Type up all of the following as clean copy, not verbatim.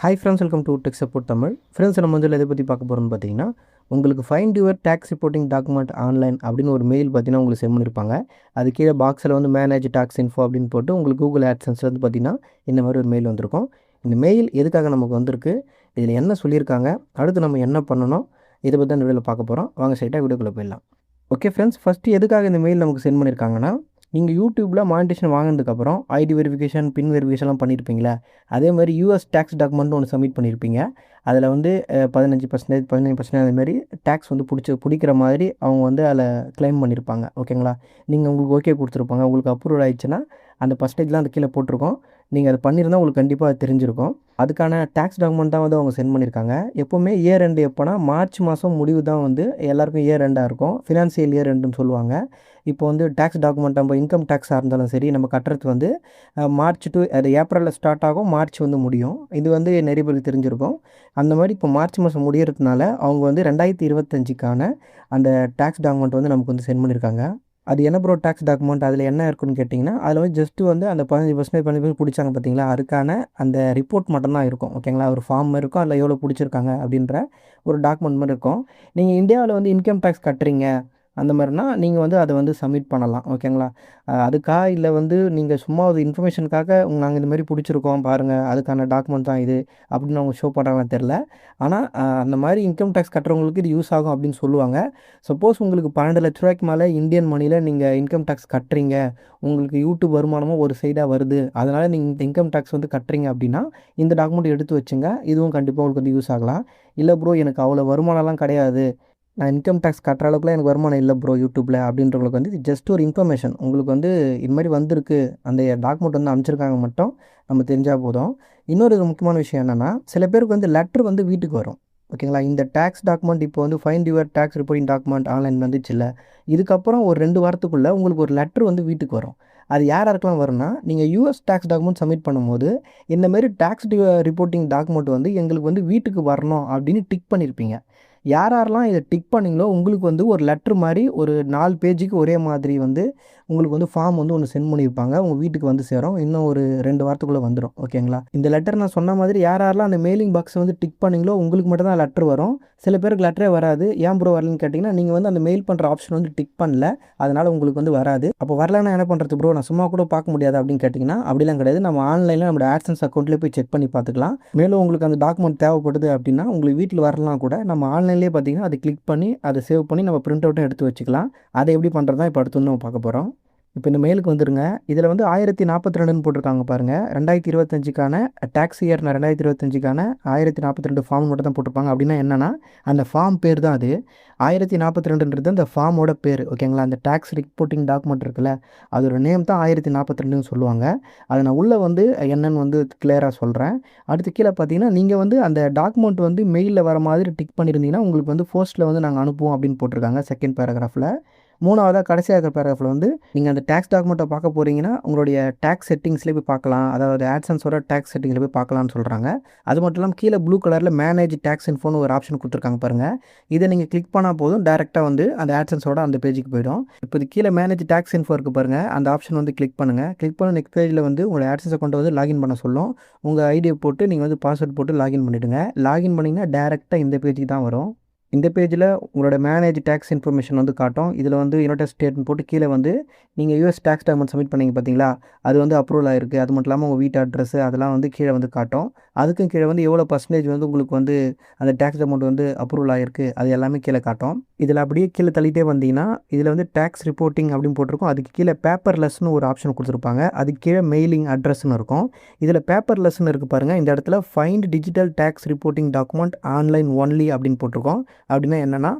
Hi friends, welcome to tech support Tamil. Friends, நம்ம வந்து எதை பற்றி பார்க்க போகிறோம்னு பார்த்தீங்கன்னா, உங்களுக்கு find your tax reporting document online அப்படின்னு ஒரு மெயில் பார்த்தீங்கன்னா உங்களுக்கு சென்ட் பண்ணியிருப்பாங்க. அது கீழே பாக்ஸில் வந்து மேனேஜ் டாக்ஸ் இன்ஃபோ அப்படின்னு போட்டு உங்களுக்கு கூகுள் ஆட்சன்ஸில் வந்து பார்த்தீங்கன்னா இந்த மாதிரி ஒரு மெயில் வந்திருக்கும். இந்த மெயில் எதுக்காக நமக்கு வந்திருக்கு, இதில் என்ன சொல்லியிருக்காங்க, அடுத்து நம்ம என்ன பண்ணணும், இதை பற்றி தான் இந்த வீடியோவில் பார்க்க போகிறோம். வாங்க ஸ்ட்ரைட்டாக வீடியோக்குள்ளே போயிடலாம். ஓகே ஃப்ரெண்ட்ஸ், ஃபஸ்ட்டு எதுக்காக இந்த மெயில் நமக்கு சென்ட் பண்ணியிருக்காங்கன்னா, நீங்கள் யூடியூப்பில் மானிட்டேஷன் வாங்கினதுக்கப்புறம் ஐடி வெரிஃபிகேஷன், பின் வெரிஃபிகேஷன்லாம் பண்ணியிருப்பீங்களா, அதே மாதிரி யூஎஸ் டேக்ஸ் டாக்குமெண்ட்னு ஒன்று சப்மிட் பண்ணியிருப்பீங்க. அதில் வந்து 15%, 15% அதுமாரி டேக்ஸ் வந்து பிடிக்கிற மாதிரி அவங்க வந்து அதில் கிளைம் பண்ணியிருப்பாங்க. ஓகேங்களா, நீங்கள் உங்களுக்கு ஓகே கொடுத்துருப்பாங்க. உங்களுக்கு அப்ரூவ் ஆகிடுச்சுன்னா அந்த பர்சன்டேஜ்லாம் அந்த கீழே போட்டிருக்கோம். நீங்கள் அதை பண்ணியிருந்தால் உங்களுக்கு கண்டிப்பாக அது தெரிஞ்சிருக்கும். அதுக்கான டேக்ஸ் டாக்குமெண்ட் தான் வந்து அவங்க சென்ட் பண்ணியிருக்காங்க. எப்போவுமே இயர் எண்டு எப்போனா மார்ச் மாதம் முடிவு தான் வந்து எல்லாருக்கும் இயர் எண்டாக இருக்கும். ஃபினான்சியல் இயர் எண்டுன்னு சொல்லுவாங்க. இப்போ வந்து டேக்ஸ் டாக்குமெண்ட் நம்ம இன்கம் டேக்ஸாக இருந்தாலும் சரி, நம்ம கட்டுறது வந்து மார்ச் டு அது ஏப்ரலில் ஸ்டார்ட் ஆகும், மார்ச் வந்து முடியும். இது வந்து நிறைய பேருக்கு தெரிஞ்சிருக்கும். அந்த மாதிரி இப்போ மார்ச் மாதம் முடியறதுனால அவங்க வந்து 2025க்கான அந்த டேக்ஸ் டாக்குமெண்ட் வந்து நமக்கு வந்து சென்ட் பண்ணியிருக்காங்க. அது என்ன ப்ரோ டேக்ஸ் டாக்குமெண்ட், அதில் என்ன இருக்குன்னு கேட்டிங்கன்னா, அதில் வந்து ஜஸ்ட்டு வந்து அந்த 15% பிடிச்சாங்க பார்த்தீங்களா, அதுக்கான அந்த ரிப்போர்ட் மட்டும்தான் இருக்கும். ஓகேங்களா, ஒரு ஃபார்ம் இருக்கும், அதில் எவ்வளோ பிடிச்சிருக்காங்க அப்படின்ற ஒரு டாக்குமெண்ட் மாதிரி இருக்கும். நீங்கள் இந்தியாவில் வந்து இன்கம் டேக்ஸ் கட்டுறீங்க அந்த மாதிரினா நீங்கள் வந்து அதை வந்து சப்மிட் பண்ணலாம். ஓகேங்களா, அதுக்கா இல்லை வந்து நீங்கள் சும்மா ஒரு இன்ஃபர்மேஷனுக்காக நாங்கள் இந்த மாதிரி பிடிச்சிருக்கோம் பாருங்கள், அதுக்கான டாக்குமெண்ட் தான் இது அப்படின்னு அவங்க ஷோ பண்ணுறாங்கன்னு தெரில. ஆனால் அந்த மாதிரி இன்கம் டேக்ஸ் கட்டுறவங்களுக்கு இது யூஸ் ஆகும் அப்படின்னு சொல்லுவாங்க. சப்போஸ் உங்களுக்கு 12 லட்ச ரூபாய்க்கு மேலே இந்தியன் மணியில் நீங்கள் இன்கம் டேக்ஸ் கட்டுறீங்க, உங்களுக்கு யூடியூப் வருமானமும் ஒரு சைடாக வருது, அதனால் நீங்கள் இந்த இன்கம் டேக்ஸ் வந்து கட்டுறீங்க அப்படின்னா இந்த டாக்குமெண்ட் எடுத்து வச்சுங்க. இதுவும் கண்டிப்பாக உங்களுக்கு வந்து யூஸ் ஆகலாம். இல்லை ப்ரோ, எனக்கு அவ்வளோ வருமானம்லாம் கிடையாது, நான் இன்கம் டேக்ஸ் கட்டுற அளவுக்குலாம் எனக்கு வருமானம் இல்லை ப்ரோ யூடியூப்பில் அப்படின்றவங்களுக்கு வந்து ஜஸ்ட் ஒரு இன்ஃபர்மேஷன், உங்களுக்கு வந்து இது மாதிரி வந்திருக்கு, அந்த டாக்குமெண்ட் வந்து அனுப்பிச்சிருக்காங்க மட்டும் நம்ம தெரிஞ்சால் போதும். இன்னொரு முக்கியமான விஷயம் என்னென்னா, சில பேருக்கு வந்து லெட்ரு வந்து வீட்டுக்கு வரும். ஓகேங்களா, இந்த டேக்ஸ் டாக்குமெண்ட் இப்போ வந்து find your tax reporting document online வந்துச்சு இல்லை, இதுக்கப்புறம் ஒரு 2 வாரத்துக்குள்ளே உங்களுக்கு ஒரு லெட்ரு வந்து வீட்டுக்கு வரும். அது யாருக்கெல்லாம் வரும்னா, நீங்கள் யூஎஸ் டேக்ஸ் டாக்குமெண்ட் சப்மிட் பண்ணும்போது இந்தமாரி டேக்ஸ் ரிப்போர்ட்டிங் டாக்குமெண்ட் வந்து எங்களுக்கு வந்து வீட்டுக்கு வரணும் அப்படின்னு டிக் பண்ணியிருப்பீங்க. யாரெல்லாம் இதை டிக் பண்ணிங்களோ உங்களுக்கு வந்து ஒரு லெட்ரு மாதிரி ஒரு 4 பேஜுக்கு ஒரே மாதிரி வந்து உங்களுக்கு வந்து ஃபார்ம் வந்து ஒன்று சென்ட் பண்ணியிருப்பாங்க. உங்கள் வீட்டுக்கு வந்து சேரும். இன்னும் ஒரு 2 வாரத்துக்குள்ளே வந்துடும். ஓகேங்களா, இந்த லெட்டர் நான் சொன்ன மாதிரி யாரெல்லாம் அந்த மெயிலிங் பாக்ஸை வந்து டிக் பண்ணிங்களோ உங்களுக்கு மட்டும் தான் லெட்ரு வரும். சில பேருக்கு லெட்டரே வராது. ஏன் ப்ரோ வரலன்னு கேட்டிங்கன்னா, நீங்கள் வந்து அந்த மெயில் பண்ணுற ஆப்ஷன் வந்து டிக் பண்ணல, அதனால் உங்களுக்கு வந்து வராது. அப்போ வரலன்னா என்ன பண்ணுறது ப்ரோ, நான் சும்மா கூட பார்க்க முடியாது அப்படின்னு கேட்டிங்கன்னா, அப்படிலாம் கிடையாது. நம்ம ஆன்லைனில் நம்மளோட ஆட்சன்ஸ் அக்கௌண்ட்லேயே போய் செக் பண்ணி பார்த்துக்கலாம். மேலும் உங்களுக்கு அந்த டாக்குமெண்ட் தேவைப்படுது அப்படின்னா, உங்களுக்கு வீட்டில் வரலாம் கூட நம்ம ஆன்லைன்லேயே பார்த்தீங்கன்னா அதை கிளிக் பண்ணி அதை சேவ் பண்ணி நம்ம பிரிண்ட் அவுட்டும் எடுத்து வச்சுக்கலாம். அதை எப்படி பண்ணுறது தான் இப்போ அடுத்து நம்ம பார்க்க போகிறோம். இப்போ இந்த மெயிலுக்கு வந்துருங்க. இதில் வந்து 1042ன்னு போட்டிருக்காங்க பாருங்கள். 2025க்கான டேக்ஸ் இயர் 2025க்கான 1042 ஃபார்ம் மட்டும் தான் போட்டிருப்பாங்க. அப்படின்னா என்னென்னா, அந்த ஃபார்ம் பேர் தான் அது. 1042ன்றது அந்த ஃபார்மோட பேர். ஓகேங்களா, அந்த டேக்ஸ் ரிப்போர்ட்டிங் டாக்குமெண்ட் இருக்குல்ல, அதோட நேம் தான் 1042ன்னு சொல்லுவாங்க. அதை நான் உள்ளே வந்து என்னன்னு வந்து கிளியராக சொல்கிறேன். அடுத்து கீழே பார்த்தீங்கன்னா, நீங்கள் வந்து அந்த டாக்குமெண்ட் வந்து மெயிலில் வர மாதிரி டிக் பண்ணியிருந்தீங்கன்னா உங்களுக்கு வந்து போஸ்ட்டில் வந்து நாங்கள் அனுப்புவோம் அப்படின்னு போட்டிருக்காங்க செகண்ட் பேராகிராஃபில். மூணாவதாக கடைசியாக இருக்கிற பேராகிராஃபில் வந்து நீங்கள் அந்த டேக்ஸ் டாக்குமெண்ட்டை பார்க்க போகிறீங்கன்னா உங்களுடைய டேக்ஸ் செட்டிங்ஸ்லேயே போய் பார்க்கலாம். அதாவது ஆட்சன்ஸோட டேக்ஸ் செட்டிங்கில் போய் பார்க்கலாம்னு சொல்கிறாங்க. அது மட்டும் இல்லாமல் கீழே ப்ளூ கலரில் மேனேஜ் டேக்ஸ் இன்ஃபோன்னு ஒரு ஆப்ஷன் கொடுத்துருக்காங்க பாருங்கள். இதை நீங்கள் கிளிக் பண்ணால் போதும், டேரெக்டாக வந்து அந்த ஆட்சன்ஸோட அந்த பேஜுக்கு போயிடும். இப்போ இது கீழே மேனேஜ் டேக்ஸ் இன்ஃபோ இருக்குது பாருங்கள், அந்த ஆப்ஷன் வந்து கிளிக் பண்ணுங்கள். கிளிக் பண்ண நெக்ஸ்ட் பேஜில் வந்து உங்களோட ஆட்சன்ஸ் அக்கௌண்ட்டை வந்து லாகின் பண்ண சொல்லும். உங்கள் ஐடியை போட்டு நீங்கள் வந்து பாஸ்வேர்ட் போட்டு லாகின் பண்ணிவிடுங்க. லாகின் பண்ணிங்கன்னா டேரெக்டாக இந்த பேஜுக்கு தான் வரும். இந்த பேஜில் உங்களோட மேனேஜ் டேக்ஸ் இன்ஃபர்மேஷன் வந்து காட்டும். இதில் வந்து யுனைடெட் ஸ்டேட்னு போட்டு கீழே வந்து நீங்கள் யூஎஸ் டேக்ஸ் டாக்குமெண்ட் சப்மிட் பண்ணிங்க பார்த்தீங்களா, அது வந்து அப்ரூவல் ஆகிருக்கு. அது மட்டும் இல்லாமல் உங்கள் வீட்டு அட்ரஸ் அதெல்லாம் வந்து கீழே வந்து காட்டும். அதுக்கும் கீழே வந்து எவ்வளோ பர்சன்டேஜ் வந்து உங்களுக்கு வந்து அந்த டேக்ஸ் அமௌண்ட் வந்து அப்ரூவல் ஆகிருக்கு அது எல்லாமே கீழே காட்டும். இதில் அப்படியே கீழே தள்ளிட்டே வந்தீங்கன்னா இதில் வந்து டேக்ஸ் ரிப்போர்ட்டிங் அப்படின்னு போட்டிருக்கும். அதுக்கு கீழே பேப்பர்லெஸ்னு ஒரு ஆப்ஷன் கொடுத்துருப்பாங்க. அதுக்கு கீழே மெயிலிங் அட்ரஸ்ன்னு இருக்கும். இதில் பேப்பர்லெஸ்ன்னு இருக்குது பாருங்கள். இந்த இடத்துல find digital tax reporting document online only அப்படின்னு போட்டிருக்கோம். அப்படின்னா என்னென்னா,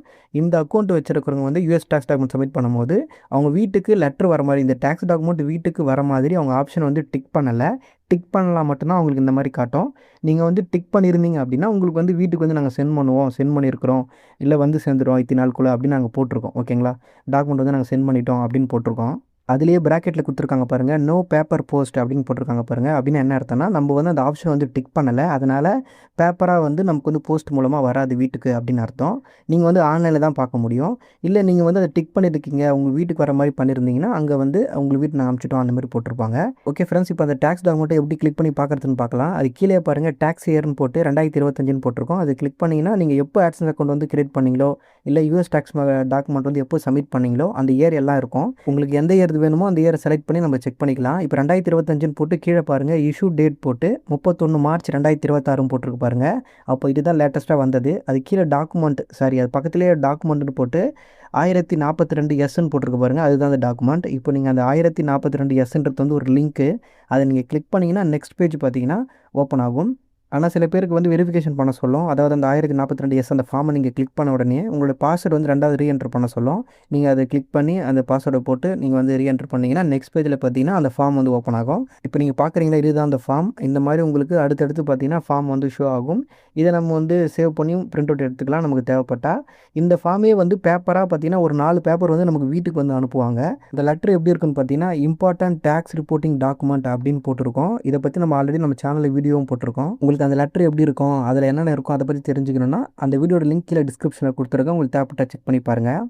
இந்த அக்கௌண்ட் வச்சுருக்கிறவங்க வந்து யூஎஸ் டேக்ஸ் டாக்குமெண்ட் சப்மிட் பண்ணும்போது அவங்க வீட்டுக்கு லெட்டர் வர மாதிரி, இந்த டேக்ஸ் டாக்குமெண்ட் வீட்டுக்கு வர மாதிரி அவங்க ஆப்ஷன் வந்து டிக் பண்ணலை. டிக் பண்ணலாம் மட்டும்தான் அவங்களுக்கு இந்த மாதிரி காட்டும். நீங்கள் வந்து டிக் பண்ணியிருந்தீங்க அப்படின்னா உங்களுக்கு வந்து வீட்டுக்கு வந்து நாங்கள் சென்ட் பண்ணியிருக்கிறோம், இல்லை வந்து சேர்ந்துடும் இத்தனை நாளுக்குள்ளே அப்படின்னு நாங்கள் போட்டிருக்கோம். ஓகேங்களா, டாக்குமெண்ட் வந்து நாங்கள் சென்ட் பண்ணிட்டோம் அப்படின்னு போட்டிருக்கோம். அதிலேயே பிராக்கெட்டில் கொடுத்துருக்காங்க பாருங்கள், நோ பேப்பர் போஸ்ட் அப்படின்னு போட்டிருக்காங்க பாருங்கள். அப்படின்னு என்ன அர்த்தம்னா, நம்ம வந்து அந்த ஆப்ஷன் வந்து டிக் பண்ணலை, அதனால் பேப்பராக வந்து நமக்கு வந்து போஸ்ட் மூலமாக வராது வீட்டுக்கு அப்படின்னு அர்த்தம். நீங்கள் வந்து ஆன்லைனில் தான் பார்க்க முடியும். இல்லை நீங்கள் வந்து அதை டிக் பண்ணியிருக்கீங்க, உங்கள் வீட்டுக்கு வர மாதிரி பண்ணியிருந்தீங்கன்னா அங்கே வந்து உங்கள் வீட்டு நான் அனுப்பிச்சிட்டோம் அந்த மாதிரி போட்டிருப்பாங்க. ஓகே ஃப்ரெண்ட்ஸ், இப்போ அந்த டேக்ஸ் டாக்குமெண்ட்டை எப்படி கிளிக் பண்ணி பார்க்குறதுன்னு பார்க்கலாம். அது கீழே பாருங்கள், டேக்ஸ் இயர்னு போட்டு 2025ன்னு போட்டிருக்கோம். அது கிளிக் பண்ணிங்கன்னா நீங்கள் எப்போ ஆட்சன்ஸ் அக்கௌண்ட் வந்து கிரியேட் பண்ணீங்களோ, இல்லை யூஎஸ் டேக்ஸ் டாக்குமெண்ட் வந்து எப்போ சப்மிட் பண்ணீங்களோ அந்த இயர் எல்லாம் இருக்கும். உங்களுக்கு எந்த இயர் வேணுமோ அந்த இயரை செலக்ட் பண்ணி நம்ம செக் பண்ணிக்கலாம். இப்போ 2025ன்னு போட்டு கீழே பாருங்கள், இஷ்யூ டேட் போட்டு 31 மார்ச் 2026 போட்டிருக்கு பாருங்கள். அப்போ இதுதான் லேட்டஸ்ட்டாக வந்தது. அது கீழே டாக்குமெண்ட், அது பக்கத்துலேயே டாக்குமெண்ட்னு போட்டு 1042 எஸ்ன்னு போட்டிருக்கு பாருங்கள், அதுதான் அந்த டாக்குமெண்ட். இப்போ நீங்கள் அந்த 1042 எஸ்ன்றது வந்து ஒரு லிங்க்கு, அதை நீங்கள் கிளிக் பண்ணிங்கன்னா நெக்ஸ்ட் பேஜ் பார்த்தீங்கன்னா ஓப்பன் ஆகும். ஆனால் சில பேருக்கு வந்து வெரிஃபிகேஷன் பண்ண சொல்லும். அதாவது அந்த 1042 எஸ் அந்த ஃபார்மை நீங்கள் கிளிக் பண்ண உடனே உங்களோட பாஸ்வேர்டு வந்து 2வது ரீஎன்ட்ரு பண்ண சொல்லும். நீங்கள் அதை கிளிக் பண்ணி அந்த பாஸ்வேர்டை போட்டு நீங்கள் வந்து ரீஎன்ட்ரு பண்ணிங்கன்னா நெக்ஸ்ட் பேஜில் பார்த்தீங்கன்னா அந்த ஃபார்ம் வந்து ஓப்பன் ஆகும். இப்போ நீங்கள் பார்க்குறீங்களா, இதுதான் அந்த ஃபார்ம். இந்த மாதிரி உங்களுக்கு அடுத்தடுத்து பார்த்தீங்கன்னா ஃபார்ம் வந்து ஷோ ஆகும். இதை நம்ம வந்து சேவ் பண்ணியும் பிரிண்ட் அவுட் எடுத்துக்கலாம் நமக்கு தேவைப்பட்டால். இந்த ஃபார்மே வந்து பேப்பராக பார்த்தீங்கன்னா ஒரு 4 பேப்பர் வந்து நமக்கு வீட்டுக்கு வந்து அனுப்புவாங்க. இந்த லெட்டர் எப்படி இருக்குன்னு பார்த்தீங்கன்னா, இம்பார்ட்டன்ட் டேக்ஸ் ரிப்போர்ட்டிங் டாக்குமெண்ட் அப்படின்னு போட்டிருக்கோம். இதை பற்றி நம்ம ஆல்ரெடி நம்ம சேனலில் வீடியோவும் போட்டிருக்கோம். உங்களுக்கு அந்த லெட்டர் எப்படி இருக்கும், அதில் என்னென்ன இருக்கும் அதை பற்றி தெரிஞ்சுக்கணுன்னா அந்த வீடியோட லிங்க் கீழே டிஸ்கிரிப்ஷனில் கொடுத்துருக்கேன். உங்களுக்கு தேவைப்பட்டால் செக் பண்ணி பாருங்கள்.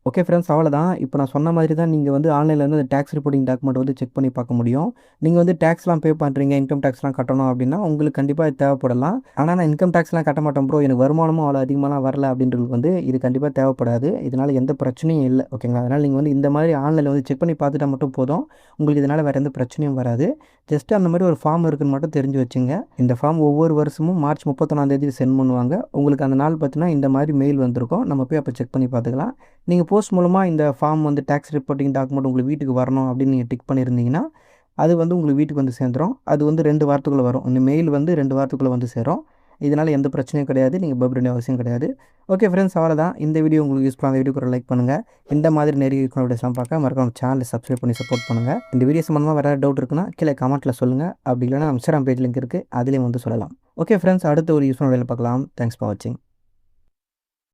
ஓகே ஃப்ரெண்ட்ஸ், அவ்வளோதான். இப்போ நான் சொன்ன மாதிரி தான் நீங்கள் வந்து ஆன்லைனில் வந்து அந்த டேக்ஸ் ரிப்போர்ட்டிங் டாக்குமெண்ட் வந்து செக் பண்ணி பார்க்க முடியும். நீங்கள் வந்து டேக்ஸ்லாம் பே பண்ணுறீங்க, இன்கம் டேக்ஸ்லாம் கட்டணும் அப்படின்னா உங்களுக்கு கண்டிப்பாக தேவைப்படலாம். ஆனால் நான் இன்கம் டேக்ஸ்லாம் கட்ட மாட்டேன் ப்ரோ, எனக்கு வருமானமும் அவ்வளோ அதிகமாகலாம் வரல அப்படின்றது வந்து இது கண்டிப்பாக தேவைப்படாது. இதனால் எந்த பிரச்சனையும் இல்லை, ஓகேங்களா? அதனால் நீங்கள் வந்து இந்த மாதிரி ஆன்லைனில் வந்து செக் பண்ணி பார்த்துட்டா மட்டும் போதும். உங்களுக்கு இதனால் வேறு எந்த பிரச்சனையும் வராது. ஜஸ்ட் அந்த மாதிரி ஒரு ஃபார்ம் இருக்குன்னு மட்டும் தெரிஞ்சு வச்சுங்க. இந்த ஃபார்ம் ஒவ்வொரு வருஷமும் மார்ச் 31 சென்ட் பண்ணுவாங்க. உங்களுக்கு அந்த நாள் பார்த்தீங்கன்னா இந்த மாதிரி மெயில் வந்திருக்கும். நம்ம போய் அப்போ செக் பண்ணி பார்த்துக்கலாம். நீங்கள் போஸ்ட் மூலமாக இந்த ஃபார்ம் வந்து டேக்ஸ் ரிப்போர்ட்டிங் டாக்குமெண்ட் உங்களுக்கு வீட்டுக்கு வரணும் அப்படின்னு நீங்கள் டிக் பண்ணியிருந்தீங்கன்னா அது வந்து உங்களுக்கு வீட்டுக்கு வந்து சேர்ந்துடும். அது வந்து 2 வாரத்துக்குள்ளே வரும். இந்த மெயில் வந்து 2 வாரத்துக்குள்ளே வந்து சேரும். இதனால் எந்த பிரச்சனையும் கிடையாது, நீங்கள் பயப்பட வேண்டிய அவசியம் கிடையாது. ஓகே ஃப்ரெண்ட்ஸ், அவ்வளோதான். இந்த வீடியோ உங்களுக்கு யூஸ்ஃபுல்லாக, அந்த வீடியோக்கு ஒரு லைக் பண்ணுங்கள். இந்த மாதிரி நிறைய வீடியோஸ்லாம் பார்க்க மறக்காம சேனலை சப்ஸ்கிரைப் பண்ணி சப்போர்ட் பண்ணுங்கள். இந்த வீடியோ சம்மந்தமாக வேறு டவுட் இருக்குன்னா கீழே கமெண்ட்டில் சொல்லுங்கள். அப்படி இல்லைனா இன்ஸ்டாகிராம் பேஜ் லிங்க் இருக்குது, அதுலேயும் வந்து சொல்லலாம். ஓகே ஃப்ரெண்ட்ஸ், அடுத்த ஒரு யூஸ்ஃபுல்லான வீடியோவில் பார்க்கலாம். தேங்க்ஸ் ஃபார் வாட்சிங்.